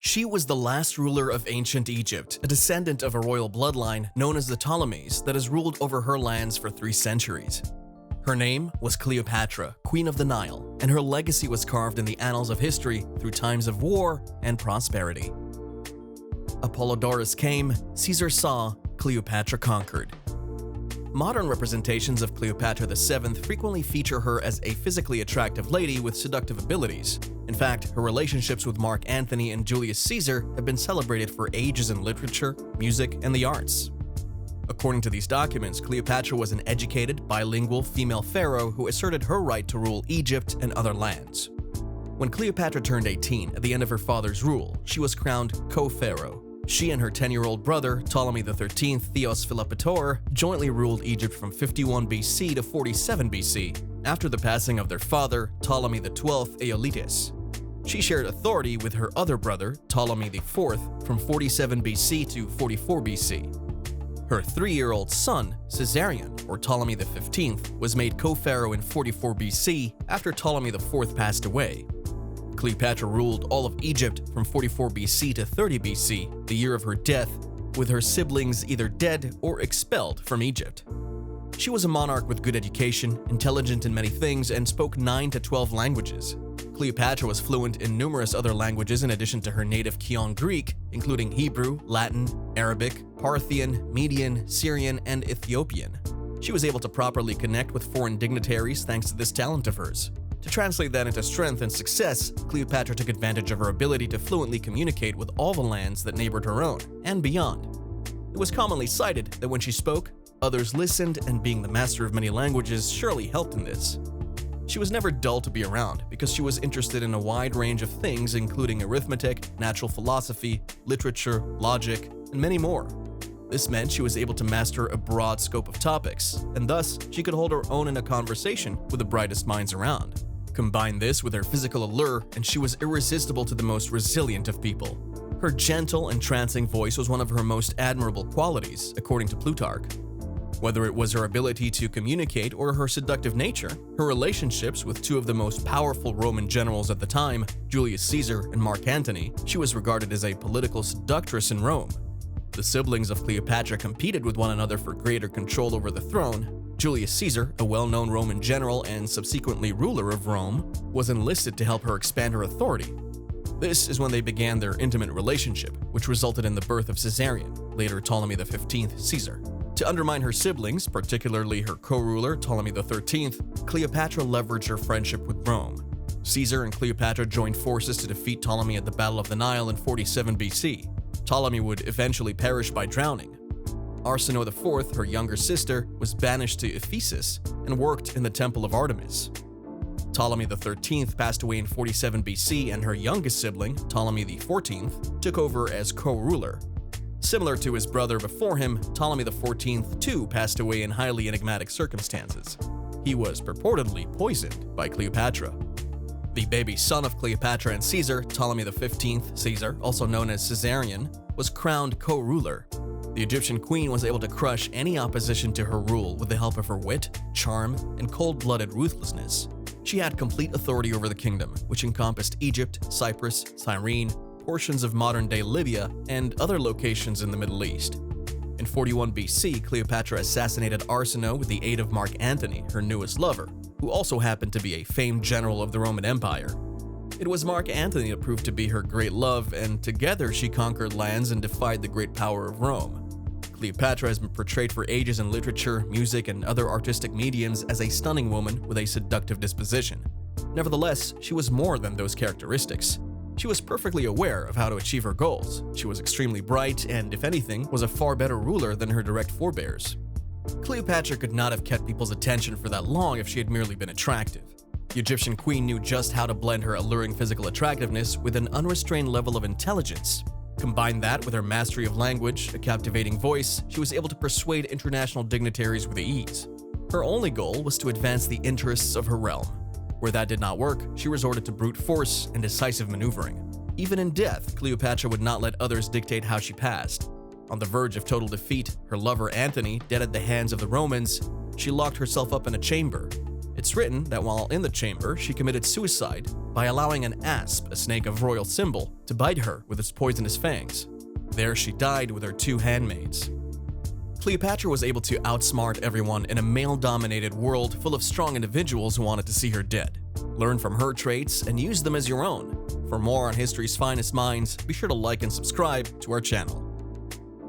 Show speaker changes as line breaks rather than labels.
She was the last ruler of ancient Egypt, a descendant of a royal bloodline known as the Ptolemies that has ruled over her lands for 3 centuries. Her name was Cleopatra, Queen of the Nile, and her legacy was carved in the annals of history through times of war and prosperity. Apollodorus came, Caesar saw, Cleopatra conquered. Modern representations of Cleopatra VII frequently feature her as a physically attractive lady with seductive abilities. In fact, her relationships with Mark Antony and Julius Caesar have been celebrated for ages in literature, music, and the arts. According to these documents, Cleopatra was an educated, bilingual female pharaoh who asserted her right to rule Egypt and other lands. When Cleopatra turned 18 at the end of her father's rule, she was crowned co-pharaoh. She and her 10-year-old brother, Ptolemy XIII Theos Philopator, jointly ruled Egypt from 51 BC to 47 BC, after the passing of their father, Ptolemy XII Aeolitis. She shared authority with her other brother, Ptolemy IV, from 47 BC to 44 BC. Her 3-year-old son, Caesarion, or Ptolemy XV, was made co-pharaoh in 44 BC after Ptolemy IV passed away. Cleopatra ruled all of Egypt from 44 BC to 30 BC, the year of her death, with her siblings either dead or expelled from Egypt. She was a monarch with good education, intelligent in many things, and spoke 9 to 12 languages. Cleopatra was fluent in numerous other languages in addition to her native Chion Greek, including Hebrew, Latin, Arabic, Parthian, Median, Syrian, and Ethiopian. She was able to properly connect with foreign dignitaries thanks to this talent of hers. To translate that into strength and success, Cleopatra took advantage of her ability to fluently communicate with all the lands that neighbored her own, and beyond. It was commonly cited that when she spoke, others listened, and being the master of many languages surely helped in this. She was never dull to be around because she was interested in a wide range of things including arithmetic, natural philosophy, literature, logic, and many more. This meant she was able to master a broad scope of topics, and thus she could hold her own in a conversation with the brightest minds around. Combine this with her physical allure, and she was irresistible to the most resilient of people. Her gentle, entrancing voice was one of her most admirable qualities, according to Plutarch. Whether it was her ability to communicate or her seductive nature, her relationships with 2 of the most powerful Roman generals at the time, Julius Caesar and Mark Antony, she was regarded as a political seductress in Rome. The siblings of Cleopatra competed with one another for greater control over the throne. Julius Caesar, a well-known Roman general and subsequently ruler of Rome, was enlisted to help her expand her authority. This is when they began their intimate relationship, which resulted in the birth of Caesarion, later Ptolemy XV Caesar. To undermine her siblings, particularly her co-ruler Ptolemy XIII, Cleopatra leveraged her friendship with Rome. Caesar and Cleopatra joined forces to defeat Ptolemy at the Battle of the Nile in 47 BC. Ptolemy would eventually perish by drowning. Arsinoe IV, her younger sister, was banished to Ephesus and worked in the Temple of Artemis. Ptolemy XIII passed away in 47 BC, and her youngest sibling, Ptolemy XIV, took over as co-ruler. Similar to his brother before him, Ptolemy XIV too passed away in highly enigmatic circumstances. He was purportedly poisoned by Cleopatra. The baby son of Cleopatra and Caesar, Ptolemy XV Caesar, also known as Caesarion, was crowned co-ruler. The Egyptian queen was able to crush any opposition to her rule with the help of her wit, charm, and cold-blooded ruthlessness. She had complete authority over the kingdom, which encompassed Egypt, Cyprus, Cyrene, portions of modern-day Libya, and other locations in the Middle East. In 41 BC, Cleopatra assassinated Arsinoe with the aid of Mark Antony, her newest lover, who also happened to be a famed general of the Roman Empire. It was Mark Antony that proved to be her great love, and together she conquered lands and defied the great power of Rome. Cleopatra has been portrayed for ages in literature, music, and other artistic mediums as a stunning woman with a seductive disposition. Nevertheless, she was more than those characteristics. She was perfectly aware of how to achieve her goals. She was extremely bright and, if anything, was a far better ruler than her direct forebears. Cleopatra could not have kept people's attention for that long if she had merely been attractive. The Egyptian queen knew just how to blend her alluring physical attractiveness with an unrestrained level of intelligence. Combine that with her mastery of language, a captivating voice, she was able to persuade international dignitaries with ease. Her only goal was to advance the interests of her realm. Where that did not work, she resorted to brute force and decisive maneuvering. Even in death, Cleopatra would not let others dictate how she passed. On the verge of total defeat, her lover Antony, dead at the hands of the Romans, she locked herself up in a chamber. It It's written that while in the chamber, she committed suicide by allowing an asp, a snake of royal symbol, to bite her with its poisonous fangs. There she died with her 2 handmaids. Cleopatra was able to outsmart everyone in a male-dominated world full of strong individuals who wanted to see her dead. Learn from her traits and use them as your own. For more on history's finest minds, be sure to like and subscribe to our channel.